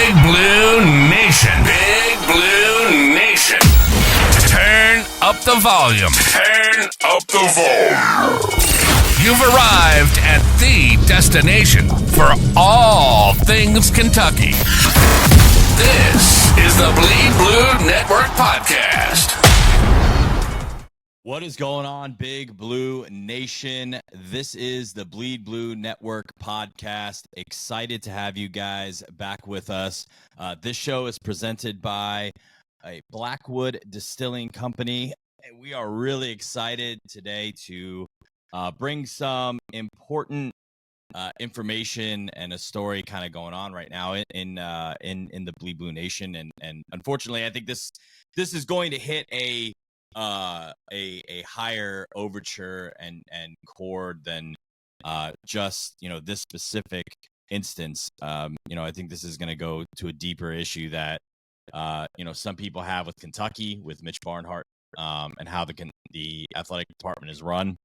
Big Blue Nation. Big Blue Nation. Turn up the volume. Turn up the volume. You've arrived at the destination for all things Kentucky. This is the Bleed Blue Network Podcast. What is going on, Big Blue Nation? This is the Bleed Blue Network Podcast. Excited to have you guys back with us. This show is presented by a Blackwood Distilling Company, and we are really excited today to bring some important information and a story kind of going on right now in the Bleed Blue Nation, and unfortunately, I think this is going to hit a higher overture and chord than just this specific instance. I think this is going to go to a deeper issue that some people have with Kentucky, with Mitch Barnhart, and how the athletic department is run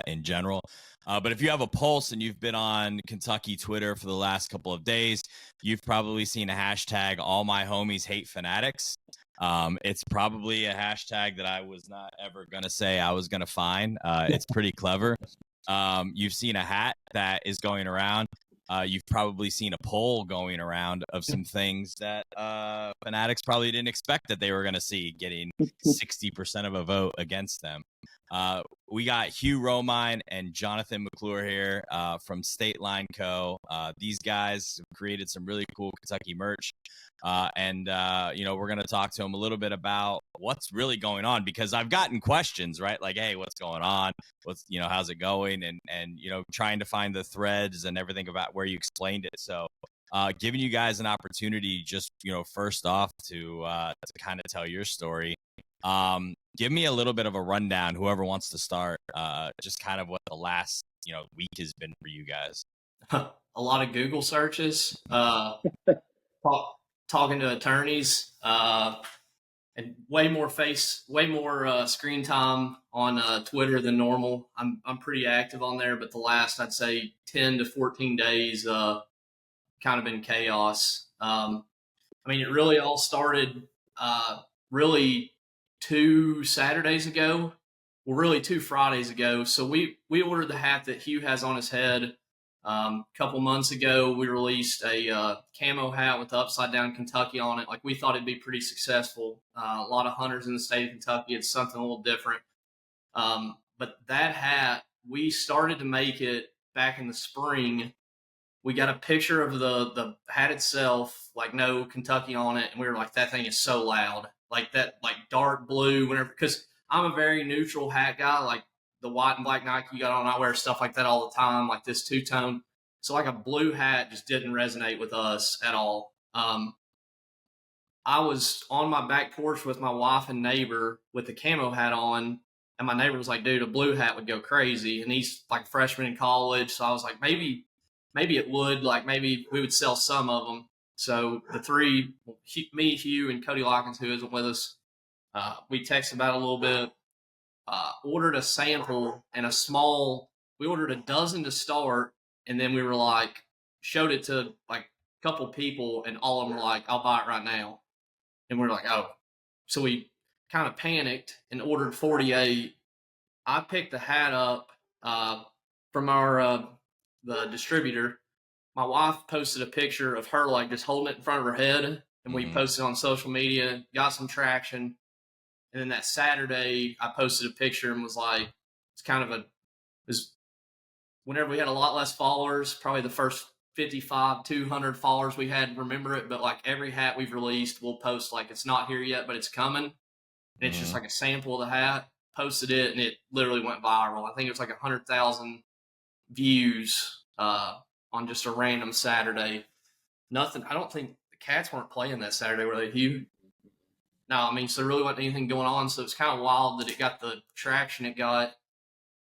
in general. But if you have a pulse and you've been on Kentucky Twitter for the last couple of days, you've probably seen a hashtag, all my homies hate Fanatics. It's probably a hashtag that I was not ever going to say I was going to find. It's pretty clever. You've seen a hat that is going around. You've probably seen a poll going around of some things that Fanatics probably didn't expect that they were going to see, getting 60% of a vote against them. We got Hugh Romine and Jonathan McClure here from State Line Co. These guys have created some really cool Kentucky merch. And we're going to talk to them a little bit about what's really going on, because I've gotten questions, right? Like, hey, what's going on? How's it going? And trying to find the threads and everything about where you explained it. So giving you guys an opportunity just, first off to kind of tell your story. Give me a little bit of a rundown, whoever wants to start, just kind of what the last, week has been for you guys. A lot of Google searches, talking to attorneys, and way more screen time on Twitter than normal. I'm pretty active on there, but the last, I'd say 10 to 14 days, kind of been chaos. It really all started, really 2 Saturdays ago. Well, really 2 Fridays ago. So we ordered the hat that Hugh has on his head. A couple months ago, we released a camo hat with the upside down Kentucky on it. Like, we thought it'd be pretty successful. A lot of hunters in the state of Kentucky. It's something a little different. But that hat, we started to make it back in the spring. We got a picture of the hat itself, like no Kentucky on it, and we were like, that thing is so loud. Like that, like dark blue, whenever, because I'm a very neutral hat guy, like the white and black Nike you got on, I wear stuff like that all the time, like this two-tone. So like a blue hat just didn't resonate with us at all. I was on my back porch with my wife and neighbor with the camo hat on, and my neighbor was like, dude, a blue hat would go crazy. And he's like a freshman in college. So I was like, maybe it would, like maybe we would sell some of them. So the three, me, Hugh, and Cody Lockins, who isn't with us, we texted about it a little bit, ordered a sample and we ordered a dozen to start, and then we were like, showed it to like a couple people, and all of them were like, I'll buy it right now. And we're like, oh. So we kind of panicked and ordered 48. I picked the hat up from the distributor. My wife posted a picture of her like just holding it in front of her head, and we posted on social media, got some traction. And then that Saturday, I posted a picture and was like, whenever we had a lot less followers, probably the first 55, 200 followers we had remember it, but like every hat we've released, we'll post like, it's not here yet, but it's coming. And it's just like a sample of the hat. Posted it, and it literally went viral. I think it was like 100,000 views on just a random Saturday. Nothing. I don't think the Cats weren't playing that Saturday, were they, Hugh? No, so there really wasn't anything going on. So it's kind of wild that it got the traction it got.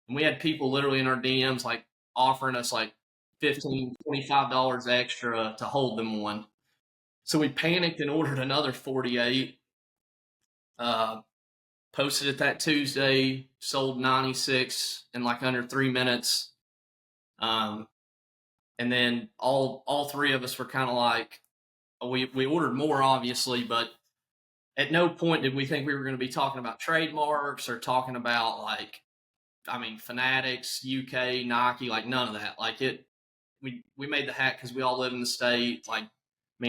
And we had people literally in our DMs like offering us like $15, $25 extra to hold them one. So we panicked and ordered another 48. Posted it that Tuesday, sold 96 in like under 3 minutes. And then all three of us were kind of like, we ordered more, obviously, but at no point did we think we were going to be talking about trademarks or talking about Fanatics, UK, Nike, like none of that. Like we made the hat because we all live in the state.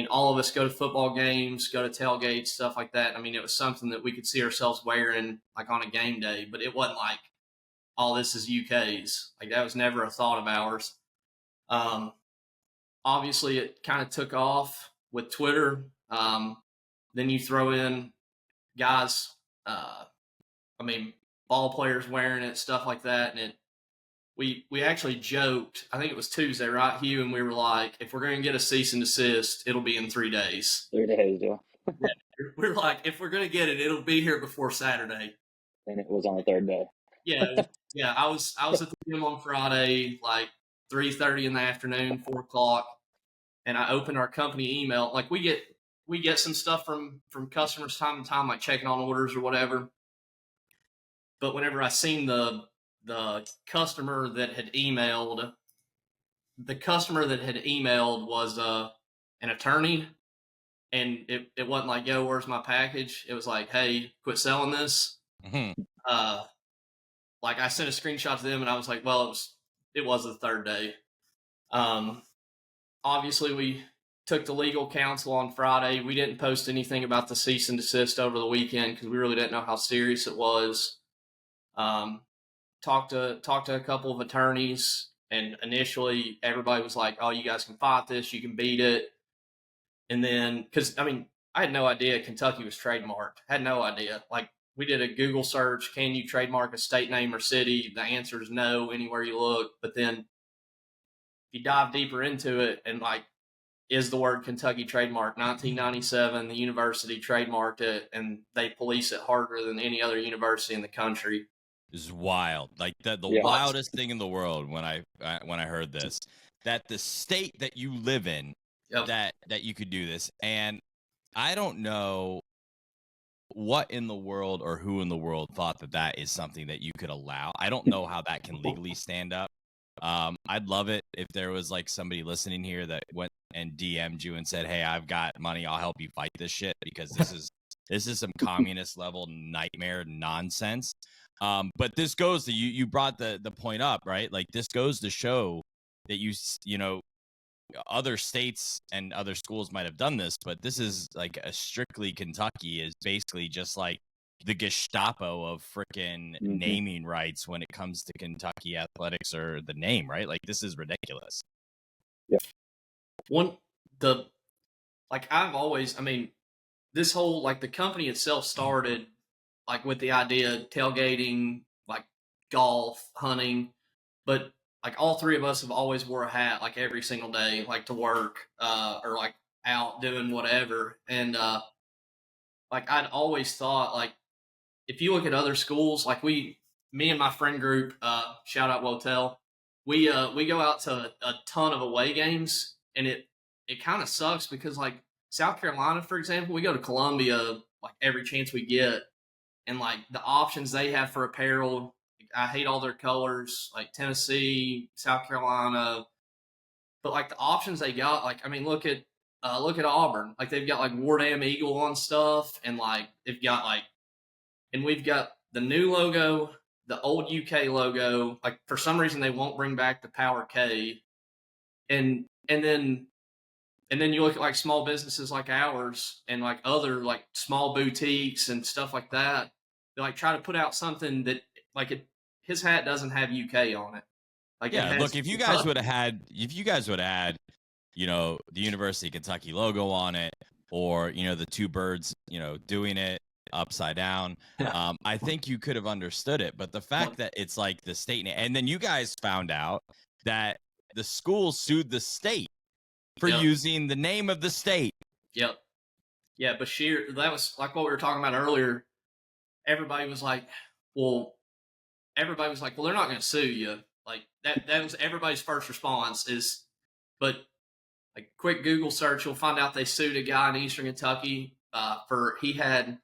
All of us go to football games, go to tailgates, stuff like that. It was something that we could see ourselves wearing like on a game day, but it wasn't like, all this is UK's. Like that was never a thought of ours. Obviously it kind of took off with Twitter. Then you throw in guys, ball players wearing it, stuff like that. And we actually joked, I think it was Tuesday, right, Hugh? And we were like, if we're going to get a cease and desist, it'll be in 3 days. 3 days, yeah. We're like, if we're going to get it, it'll be here before Saturday. And it was on the 3rd day. Yeah. I was at the gym on Friday, like 3:30 in the afternoon, 4 o'clock. And I opened our company email. Like we get some stuff from customers time to time, like checking on orders or whatever. But whenever I seen the customer that had emailed, was an attorney, and it wasn't like, yo, where's my package? It was like, hey, quit selling this. Mm-hmm. I sent a screenshot to them, and I was like, well, it was the 3rd day. Obviously, we took the legal counsel on Friday. We didn't post anything about the cease and desist over the weekend because we really didn't know how serious it was. Talked to a couple of attorneys, and initially everybody was like, oh, you guys can fight this, you can beat it. And then, because I had no idea Kentucky was trademarked. Had no idea. Like, we did a Google search, can you trademark a state name or city? The answer is no anywhere you look. But then if you dive deeper into it, and is the word Kentucky trademarked? 1997, the university trademarked it, and they police it harder than any other university in the country. Is wild. Like the Yeah. wildest thing in the world when I heard this, that the state that you live in, Yep. that you could do this. And I don't know what in the world or who in the world thought that is something that you could allow. I don't know how that can legally stand up. I'd love it if there was like somebody listening here that went and DM'd you and said, hey, I've got money, I'll help you fight this shit, because this is some communist level nightmare nonsense. But this goes to you brought the point up, right? Like, this goes to show that you know other states and other schools might have done this, but this is like a strictly Kentucky is basically just like the Gestapo of frickin' naming rights when it comes to Kentucky athletics or the name, right? Like, this is ridiculous. Yeah. I've always, this whole, the company itself started with the idea of tailgating, golf, hunting, but all 3 of us have always wore a hat every single day, to work, or out doing whatever. And I'd always thought if you look at other schools, me and my friend group, shout out Wotel, we go out to a ton of away games, and it kind of sucks because South Carolina, for example, we go to Columbia every chance we get, and the options they have for apparel, I hate all their colors, Tennessee, South Carolina, but the options they got, look at Auburn, they've got War Damn Eagle on stuff, and they've got and we've got the new logo, the old UK logo, for some reason they won't bring back the Power K, and then you look at small businesses like ours and other small boutiques and stuff like that. They try to put out something that his hat doesn't have UK on it. Look, if you guys would have had, the University of Kentucky logo on it, or the 2 birds, doing it upside down, I think you could have understood it. But the fact that it's the state name, and then you guys found out that the school sued the state for using the name of the state. Yep. Yeah, Bashir, that was what we were talking about earlier. Everybody was like, well, they're not going to sue you. That was everybody's first response is, but quick Google search, you'll find out they sued a guy in Eastern Kentucky he had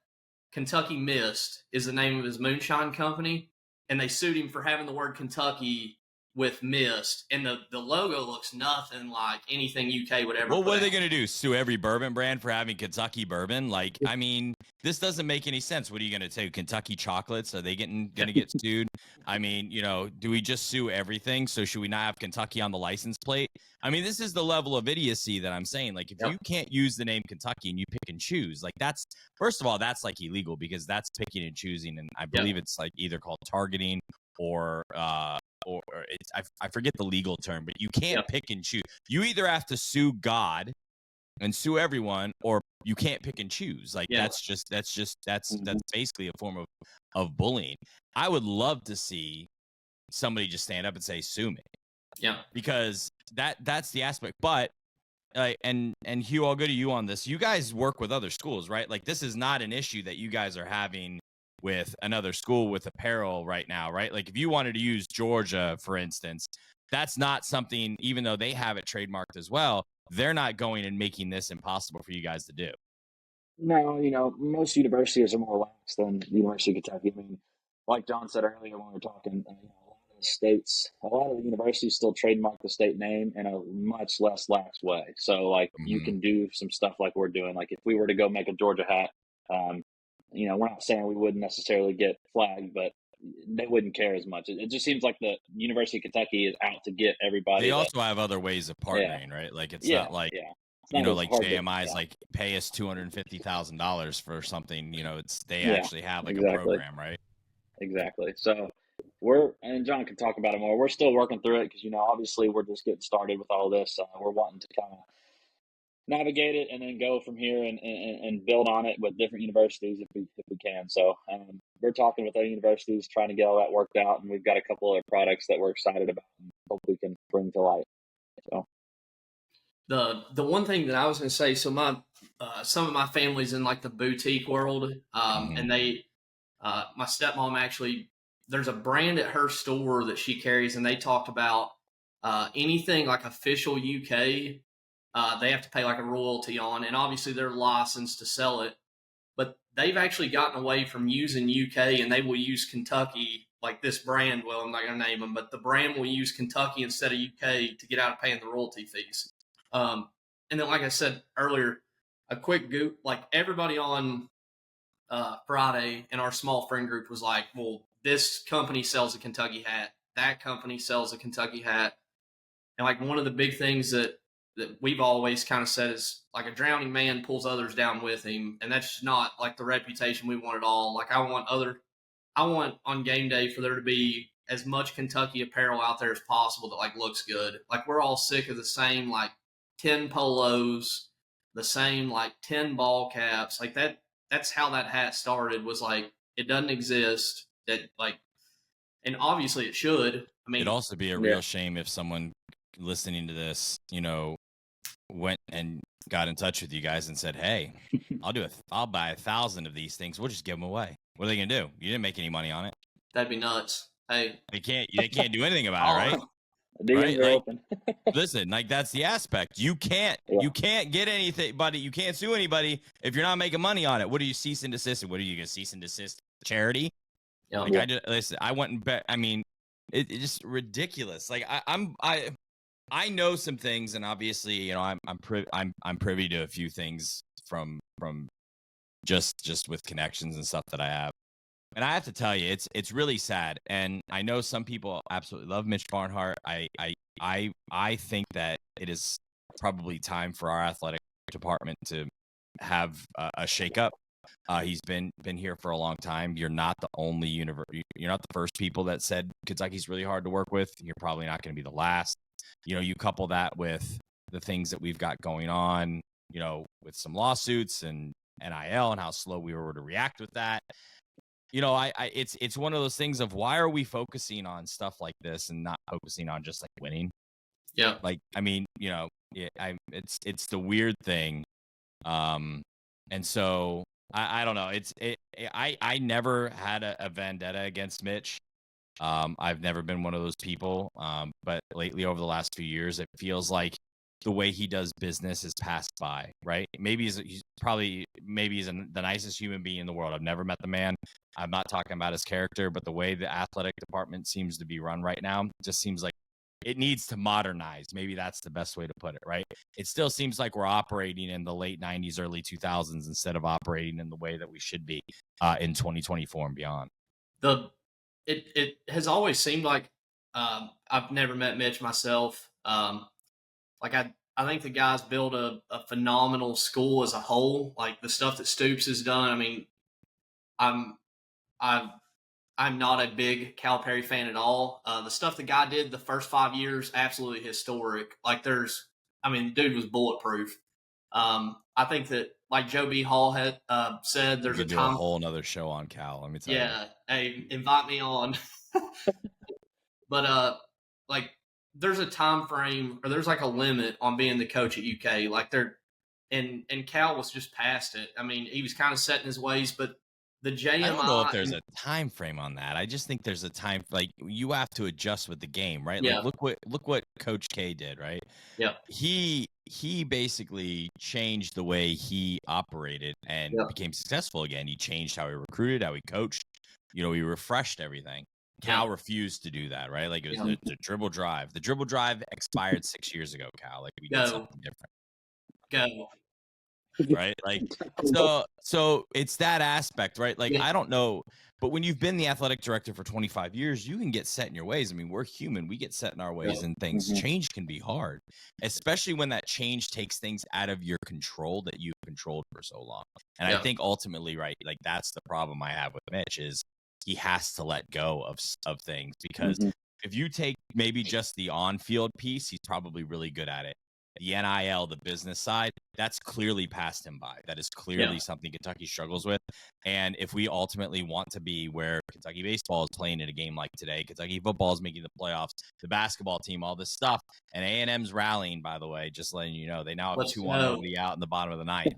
Kentucky Mist is the name of his moonshine company, and they sued him for having the word Kentucky with mist, and the logo looks nothing like anything UK would ever. Well, put what are they out. going to do? Sue every bourbon brand for having Kentucky bourbon? Like, I mean, this doesn't make any sense. What are you going to say? Kentucky chocolates? Are they going to get sued? I mean, do we just sue everything? So should we not have Kentucky on the license plate? I mean, this is the level of idiocy that I'm saying. Like, if you can't use the name Kentucky and you pick and choose, like that's, first of all, that's like illegal because that's picking and choosing. And I believe it's like either called targeting or it's, I forget the legal term, but you can't pick and choose. You either have to sue God and sue everyone, or you can't pick and choose. Like that's basically a form of bullying. I would love to see somebody just stand up and say, sue me. Yeah. Because that's the aspect. But and Hugh, I'll go to you on this. You guys work with other schools, right? Like this is not an issue that you guys are having with another school with apparel right now, right? Like if you wanted to use Georgia, for instance, that's not something, even though they have it trademarked as well, they're not going and making this impossible for you guys to do. No, most universities are more lax than the University of Kentucky. I mean, like John said earlier when we were talking, a lot of the universities still trademark the state name in a much less lax way. So, like, you can do some stuff like we're doing. Like, if we were to go make a Georgia hat, we're not saying we wouldn't necessarily get flagged, but they wouldn't care as much. It just seems like the University of Kentucky is out to get everybody. They also have other ways of partnering, right? Like it's not like like JMI is like pay us $250,000 for something. They actually have like a program, right? Exactly. So and John can talk about it more. We're still working through it because obviously we're just getting started with all this. We're wanting to kind of navigate it and then go from here and build on it with different universities if we can. So we're talking with other universities, trying to get all that worked out, and we've got a couple of products that we're excited about and hope we can bring to light. So the one thing that I was going to say, so my some of my family's in like the boutique world, and they my stepmom actually, there's a brand at her store that she carries, and they talked about anything like official UK. They have to pay like a royalty on, and obviously they're licensed to sell it, but they've actually gotten away from using UK, and they will use Kentucky, like this brand. Well, I'm not going to name them, but the brand will use Kentucky instead of UK to get out of paying the royalty fees. And then, like I said earlier, a quick goop, like everybody on Friday in our small friend group was like, well, this company sells a Kentucky hat, that company sells a Kentucky hat. And like one of the big things that we've always kind of said is like a drowning man pulls others down with him. And that's not like the reputation we want at all. Like I want on game day for there to be as much Kentucky apparel out there as possible that like looks good. Like we're all sick of the same like 10 polos, the same like 10 ball caps. Like that's how that hat started, was like, it doesn't exist. That like, and obviously it should. I mean, it'd also be a real shame if someone listening to this, went and got in touch with you guys and said, hey, I'll buy 1,000 of these things. We'll just give them away. What are they going to do? You didn't make any money on it. That'd be nuts. Hey, they can't do anything about it, right? Right? Like, open. Listen, like that's the aspect. You can't get anything, buddy. You can't sue anybody if you're not making money on it. What are you cease and desist? What are you gonna cease and desist? Charity? Yeah. I went and bet. I mean, it's just ridiculous. Like I know some things, and obviously, I'm privy to a few things from just with connections and stuff that I have. And I have to tell you, it's really sad. And I know some people absolutely love Mitch Barnhart. I think that it is probably time for our athletic department to have a shakeup. He's been here for a long time. You're not the only you're not the first people that said Kentucky's really hard to work with. You're probably not going to be the last. You couple that with the things that we've got going on, with some lawsuits and NIL and how slow we were to react with that. It's one of those things of why are we focusing on stuff like this and not focusing on just like winning? Yeah. Like, I mean, it's the weird thing. And so I don't know. I never had a vendetta against Mitch. I've never been one of those people. But lately over the last few years, it feels like the way he does business is passed by, right? Maybe he's the nicest human being in the world. I've never met the man. I'm not talking about his character, but the way the athletic department seems to be run right now just seems like it needs to modernize. Maybe that's the best way to put it, right? It still seems like we're operating in the late 90s, early 2000s instead of operating in the way that we should be in 2024 and beyond. It has always seemed like I've never met Mitch myself. Like I think the guy's built a phenomenal school as a whole. Like the stuff that Stoops has done. I mean, I'm not a big Calipari fan at all. The stuff the guy did the first 5 years, absolutely historic. Like dude was bulletproof. I think that, like Joe B. Hall had said, there's We a could do time. a whole nother show on Cal. Let me tell you. Yeah, hey, invite me on. But like there's a time frame, or there's like a limit on being the coach at UK. Like and Cal was just past it. I mean, he was kind of set in his ways, but the JMI. I don't know if there's a time frame on that. I just think there's a time, like you have to adjust with the game, right? Yeah. Like look what Coach K did, right? Yeah. He basically changed the way he operated and became successful again. He changed how he recruited, how he coached. He refreshed everything. Cal refused to do that, right? Like it was the dribble drive. The dribble drive expired 6 years ago, Cal. Like we did something different. Go. Right? Like so it's that aspect, right? Like I don't know, but when you've been the athletic director for 25 years, you can get set in your ways. I mean, we're human. We get set in our ways and things. Change can be hard, especially when that change takes things out of your control that you've controlled for so long. And I think ultimately, right, like that's the problem I have with Mitch is he has to let go of things because if you take maybe just the on-field piece, he's probably really good at it. The NIL, the business side, that's clearly passed him by. That is clearly something Kentucky struggles with. And if we ultimately want to be where Kentucky baseball is playing in a game like today, Kentucky football is making the playoffs, the basketball team, all this stuff, and A&M's rallying, by the way, just letting you know, they now have 2-1 over the out in the bottom of the ninth.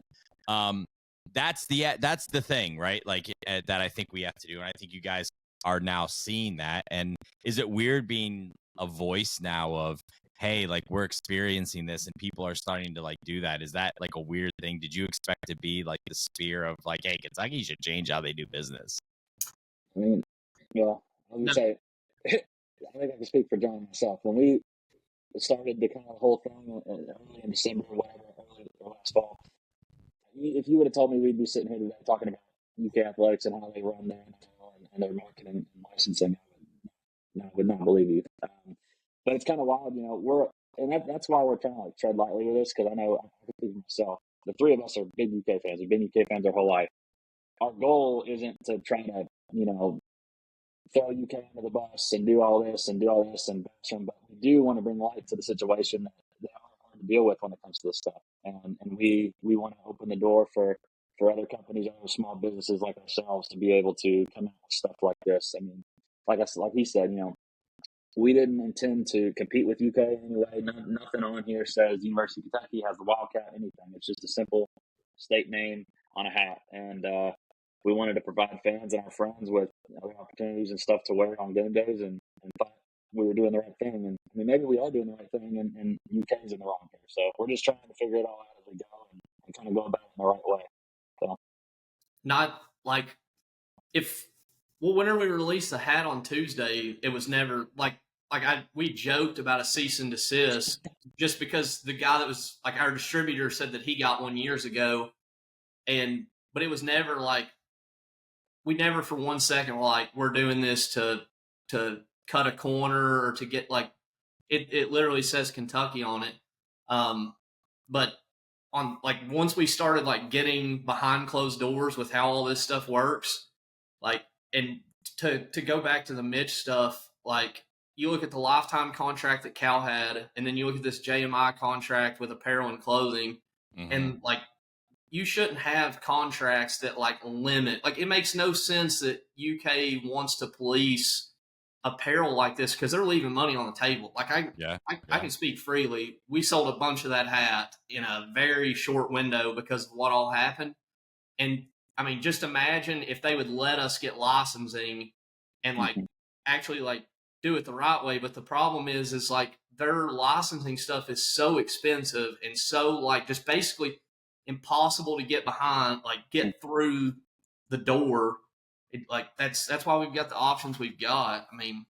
That's the thing, right? Like that I think we have to do. And I think you guys are now seeing that. And is it weird being a voice now of, hey, like we're experiencing this and people are starting to like do that? Is that like a weird thing? Did you expect to be like the spear of like, hey, Kentucky should change how they do business? I mean, well, let me say, I think I can speak for John and myself. When we started the kind of whole thing early in December or whatever, early last fall, if you would have told me we'd be sitting here today talking about UK athletics and how they run their and their marketing and licensing, I would not believe you. But it's kind of wild, that's why we're trying to like tread lightly with this, because I know I can speak for myself. The three of us are big UK fans. We've been UK fans our whole life. Our goal isn't to try to, throw UK under the bus and do all this and bash them, but we do want to bring light to the situation that they are hard to deal with when it comes to this stuff. And we want to open the door for other companies, other small businesses like ourselves to be able to come out with stuff like this. I mean, like he said, we didn't intend to compete with UK anyway. Nothing on here says University of Kentucky has the Wildcat, anything. It's just a simple state name on a hat. And we wanted to provide fans and our friends with other opportunities and stuff to wear on game days, and thought we were doing the right thing. And I mean, maybe we are doing the right thing, and UK is in the wrong here. So we're just trying to figure it all out as we go and kind of go about it in the right way. So, not like whenever we released the hat on Tuesday, it was never we joked about a cease and desist just because the guy that was like our distributor said that he got one years ago, but it was never like we never for 1 second were like we're doing this to cut a corner or to get like it literally says Kentucky on it. But on like once we started like getting behind closed doors with how all this stuff works, like, and to go back to the Mitch stuff, like you look at the lifetime contract that Cal had, and then you look at this JMI contract with apparel and clothing, and like you shouldn't have contracts that like limit. Like it makes no sense that UK wants to police apparel like this because they're leaving money on the table. Like I can speak freely. We sold a bunch of that hat in a very short window because of what all happened. And I mean, just imagine if they would let us get licensing and like actually like do it the right way. But the problem is like their licensing stuff is so expensive and so like just basically impossible to get behind, like get through the door. Like that's why we've got the options we've got. I mean,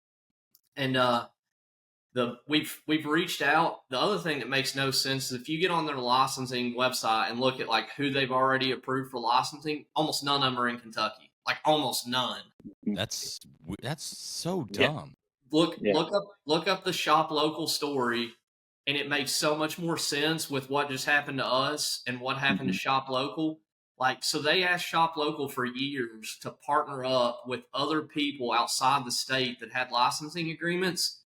and we've reached out. The other thing that makes no sense is if you get on their licensing website and look at like who they've already approved for licensing, almost none of them are in Kentucky. Like almost none. That's so Yeah. dumb. Look up the shop local story, and it makes so much more sense with what just happened to us and what happened to shop local. Like, so they asked shop local for years to partner up with other people outside the state that had licensing agreements.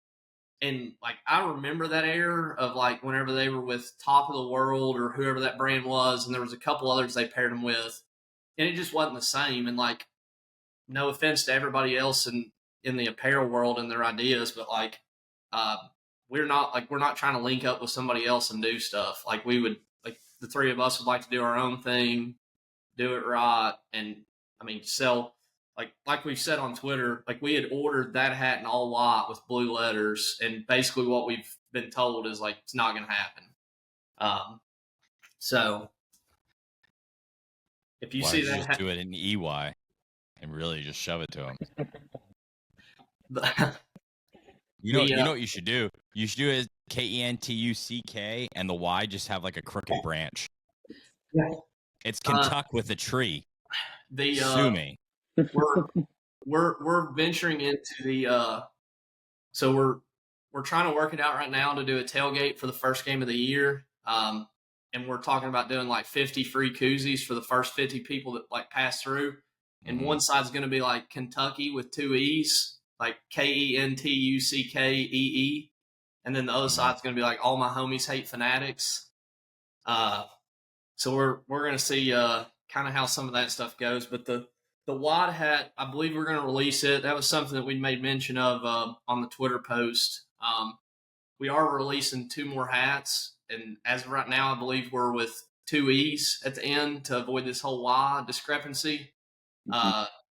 And like, I remember that era of like whenever they were with Top of the World or whoever that brand was, and there was a couple others they paired them with, and it just wasn't the same. And like, no offense to everybody else in the apparel world and their ideas, but like, we're not trying to link up with somebody else and do stuff. Like we would, like the three of us would like to do our own thing, do it right, and I mean sell. Like we've said on Twitter, like we had ordered that hat in all white with blue letters, and basically what we've been told is like it's not going to happen. So if you see that, just do it in EY and really just shove it to them. You know what you should do? You should do it as KENTUCK and the Y just have like a crooked branch. Yeah. It's Kentucky with a tree. Sue me. We're venturing into the so we're trying to work it out right now to do a tailgate for the first game of the year. And we're talking about doing like 50 free koozies for the first 50 people that like pass through. And one side's going to be like Kentucky with 2 E's, like KENTUCKEE. And then the other side's going to be like all my homies hate Fanatics. So we're going to see kind of how some of that stuff goes. But the wide hat, I believe we're going to release it. That was something that we made mention of on the Twitter post. We are releasing 2 more hats. And as of right now, I believe we're with 2 E's at the end to avoid this whole Y discrepancy.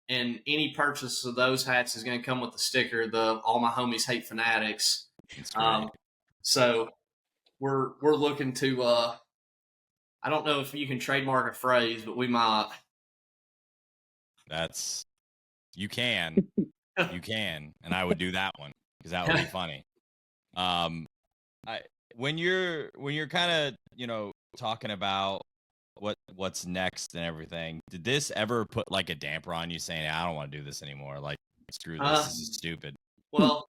And any purchase of those hats is going to come with the sticker, the all my homies hate Fanatics. So we're looking to, I don't know if you can trademark a phrase, but we might. You can, and I would do that one because that would be funny. When you're kind of, talking about what's next and everything, did this ever put like a damper on you saying, I don't want to do this anymore? Like, screw this. This is stupid. Well,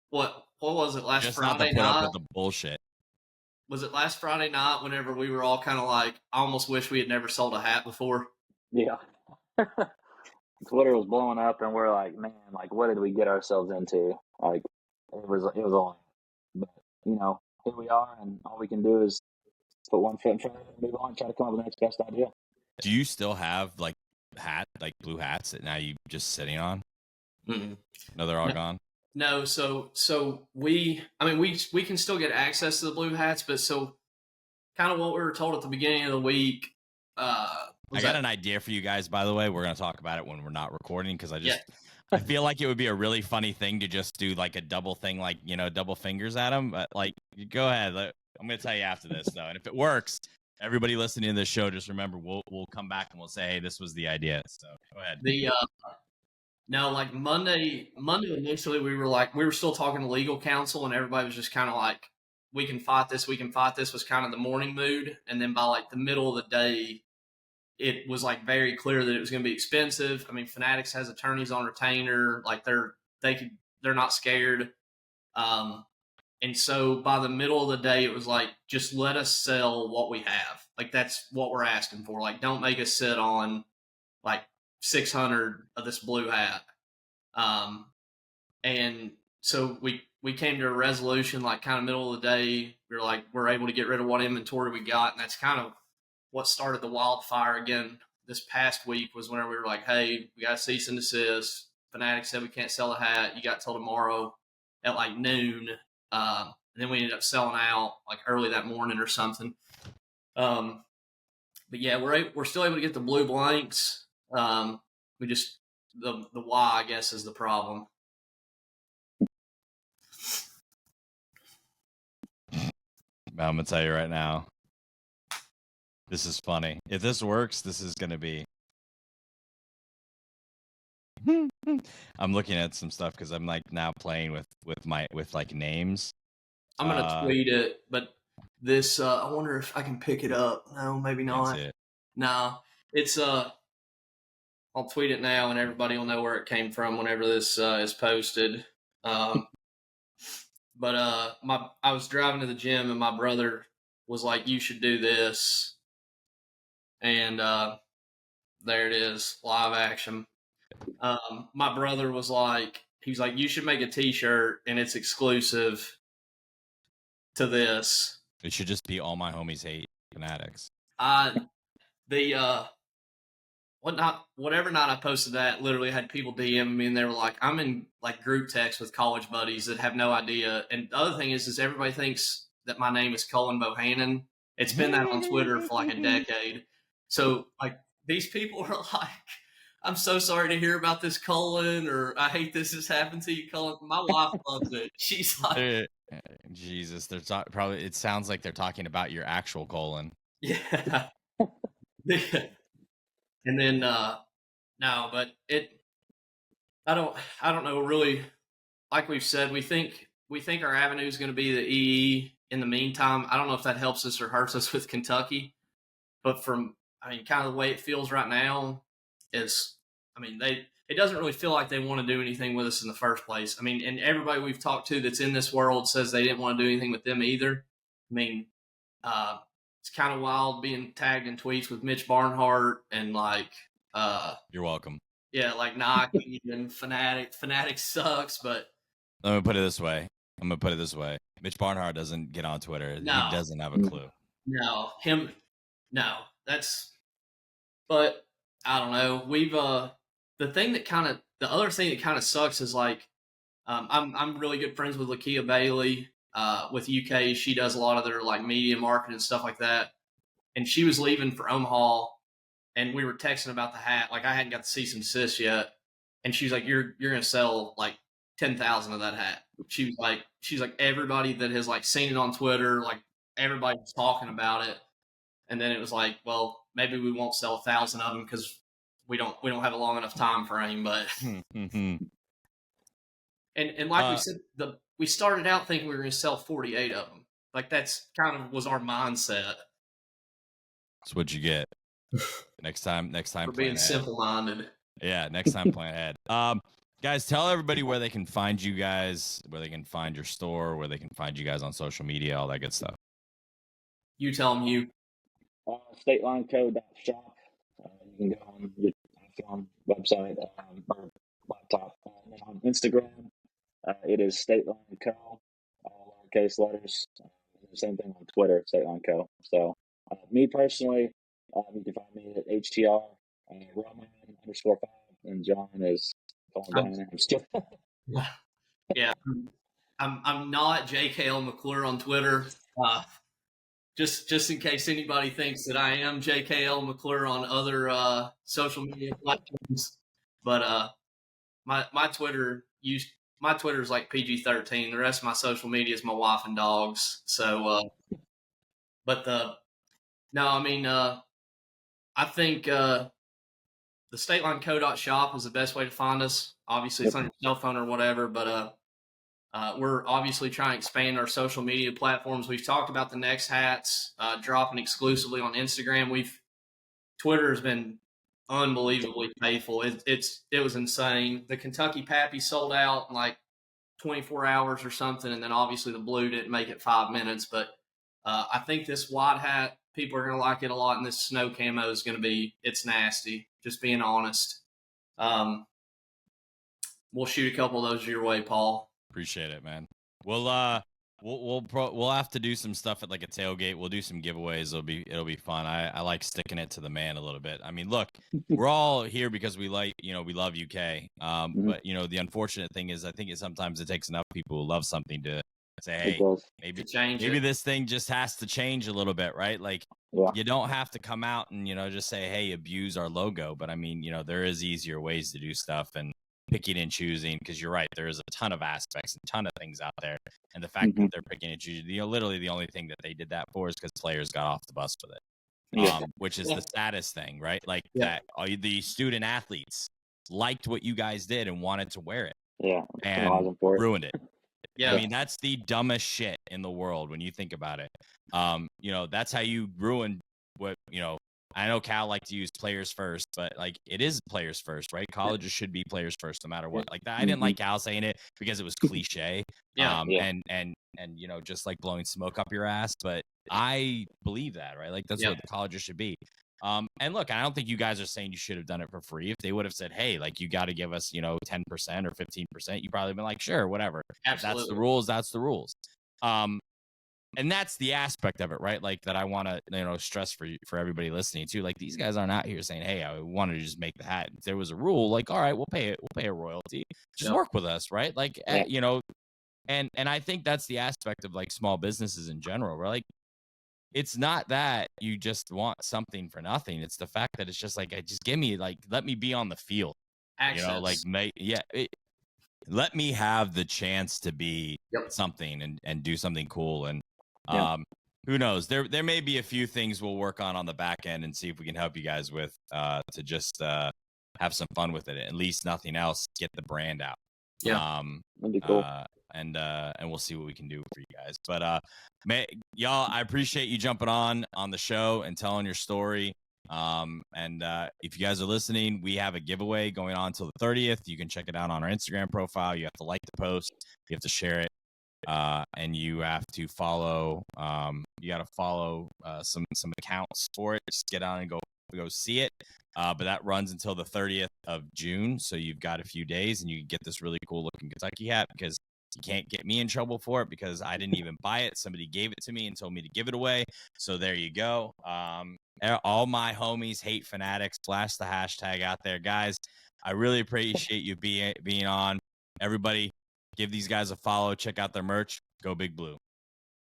what was it last Just Friday not to put night? up with the bullshit. Was it last Friday night whenever we were all kind of like, I almost wish we had never sold a hat before? Yeah. Twitter was blowing up, and we're like, man, like, what did we get ourselves into? Like, it was a lot. But, here we are, and all we can do is put one foot in front of it and move on, try to come up with the next best idea. Do you still have like blue hats that now you just sitting on? Mm-mm. No, they're all gone. No, so we can still get access to the blue hats, but so kind of what we were told at the beginning of the week. I got an idea for you guys, by the way. We're going to talk about it when we're not recording because I feel like it would be a really funny thing to just do like a double thing, like, double fingers at them. But like, go ahead. I'm going to tell you after this, though. And if it works, everybody listening to this show, just remember, we'll come back and we'll say, hey, this was the idea. So go ahead. No, like Monday initially we were still talking to legal counsel, and everybody was just kind of like, we can fight this was kind of the morning mood. And then by like the middle of the day, it was like very clear that it was going to be expensive. I mean, Fanatics has attorneys on retainer, like they're not scared. And so by the middle of the day, it was like, just let us sell what we have. Like, that's what we're asking for. Like, don't make us sit on like 600 of this blue hat. And so we came to a resolution, like kind of middle of the day. We were like, we're able to get rid of what inventory we got. And that's kind of what started the wildfire again this past week, was whenever we were like, hey, we got a cease and desist. Fanatics said we can't sell the hat. You got till tomorrow at like noon. And then we ended up selling out like early that morning or something. But yeah, we're still able to get the blue blanks. We just, the Y, I guess, is the problem. I'm going to tell you right now, this is funny. If this works, this is going to be I'm looking at some stuff because I'm like now playing with like names. I'm gonna tweet it, but this I wonder if I can pick it up. No, maybe Can't not. see it. No, it's I'll tweet it now, and everybody will know where it came from whenever this is posted. But I was driving to the gym, and my brother was like, "You should do this," and there it is, live action. My brother was like, he's like, "You should make a T-shirt, and it's exclusive to this." It should just be all my homies hate Fanatics. Whatever night I posted that, literally had people DM me, and they were like, I'm in like group text with college buddies that have no idea. And the other thing is everybody thinks that my name is Cullen Bohannon. It's been that on Twitter for like a decade. So like these people are like, I'm so sorry to hear about this, Cullen, or I hate this has happened to you, Cullen. My wife loves it. She's like, Jesus, they're probably. It sounds like they're talking about your actual colon. yeah. And then no, but I don't know really. Like we've said, we think our avenue is going to be the EE. In the meantime, I don't know if that helps us or hurts us with Kentucky, but kind of the way it feels right now is, it doesn't really feel like they want to do anything with us in the first place. And everybody we've talked to that's in this world says they didn't want to do anything with them either. It's kind of wild being tagged in tweets with Mitch Barnhart and like, you're welcome. Yeah, like Nike and Fanatics sucks, but I'm gonna put it this way. Mitch Barnhart doesn't get on Twitter. No. He doesn't have a clue. No, but I don't know. We've the other thing that kind of sucks is like, I'm really good friends with Lakia Bailey with UK. She does a lot of their like media marketing and stuff like that. And she was leaving for Omaha, and we were texting about the hat. Like I hadn't got the cease and desist yet, and she's like, "You're gonna sell like 10,000 of that hat." She's like, everybody that has like seen it on Twitter, like everybody's talking about it. And then it was like, well, maybe we won't sell 1,000 of them because we don't have a long enough time frame. But and like we said, we started out thinking we were going to sell 48 of them. Like that's kind of was our mindset. That's what you get. Next time, for being simple-minded. Yeah, next time plan ahead. Guys, tell everybody where they can find you guys, where they can find your store, where they can find you guys on social media, all that good stuff. You tell them you. Statelinecode.shop. You can go on your iPhone website or laptop. And then on Instagram, it is StatelinecO, all lowercase letters. The same thing on Twitter, StatelinecO. So me personally, you can find me at HTR Roman_5, and John is Colin. I'm still. Yeah, I'm not JKL McClure on Twitter. Just in case anybody thinks that I am JKL McClure on other social media platforms, but my Twitter is like PG-13. The rest of my social media is my wife and dogs. So, I think the StatelinecO.shop is the best way to find us. Obviously, it's on your cell phone or whatever, but we're obviously trying to expand our social media platforms. We've talked about the next hats dropping exclusively on Instagram. Twitter has been unbelievably faithful. It was insane. The Kentucky Pappy sold out in like 24 hours or something, and then obviously the blue didn't make it 5 minutes. But I think this white hat, people are going to like it a lot, and this snow camo is going to be, it's nasty, just being honest. We'll shoot a couple of those your way, Paul. Appreciate it, man. We'll have to do some stuff at like a tailgate. We'll do some giveaways. It'll be fun. I like sticking it to the man a little bit. I mean, look, we're all here because we love UK. But the unfortunate thing is, I think sometimes it takes enough people who love something to say, hey, maybe this thing just has to change a little bit, right? Like, you don't have to come out and just say, hey, abuse our logo. But I mean, there is easier ways to do stuff, and picking and choosing, because you're right, there is a ton of aspects and ton of things out there, and the fact that they're picking and choosing, literally the only thing that they did that for is because players got off the bus with it, which is the saddest thing, right? Like that the student athletes liked what you guys did and wanted to wear it. Yeah, and ruined it. Yeah. I mean, that's the dumbest shit in the world when you think about it. You know, that's how you ruin what, you know, I know Cal liked to use players first, but like it is players first, right? Colleges should be players first no matter what. Like that, I didn't like Cal saying it because it was cliche. And you know, just like blowing smoke up your ass, but I believe that, right? Like that's what the colleges should be. And look, I don't think you guys are saying you should have done it for free. If they would have said, hey, like you got to give us, you know, 10% or 15%, you probably been like, sure, whatever. Absolutely. That's the rules. That's the rules. And that's the aspect of it, right? Like that I want to, you know, stress for everybody listening too. Like these guys aren't out here saying, hey, I wanted to just make the hat. If there was a rule, like, all right, we'll pay it. We'll pay a royalty. Just work with us, right? Like, you know, and I think that's the aspect of like small businesses in general. We're like, it's not that you just want something for nothing. It's the fact that it's just like, just give me, like, let me be on the field. Access. You know, like, let me have the chance to be something and do something cool. And who knows? There may be a few things we'll work on the back end and see if we can help you guys with to just have some fun with it. At least nothing else, get the brand out. Yeah. That'd be cool. And we'll see what we can do for you guys. But y'all, I appreciate you jumping on the show and telling your story. And if you guys are listening, we have a giveaway going on until the 30th. You can check it out on our Instagram profile. You have to like the post, you have to share it, and you have to follow. You got to follow some accounts for it. Just get on and go see it. But that runs until the 30th of June, so you've got a few days, and you can get this really cool looking Kentucky hat because you can't get me in trouble for it because I didn't even buy it. Somebody gave it to me and told me to give it away. So there you go. All my homies hate Fanatics. Flash the hashtag out there, guys. I really appreciate you being on. Everybody, give these guys a follow. Check out their merch. Go Big Blue.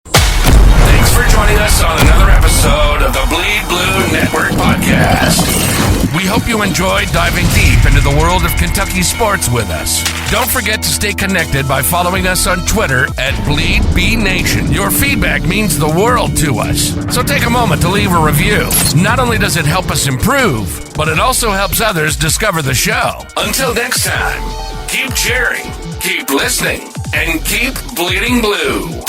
Thanks for joining us on another episode of the Bleed Blue Network podcast. We hope you enjoyed diving deep into the world of Kentucky sports with us. Don't forget to stay connected by following us on Twitter at BleedBNation. Your feedback means the world to us. So take a moment to leave a review. Not only does it help us improve, but it also helps others discover the show. Until next time, keep cheering, keep listening, and keep bleeding blue.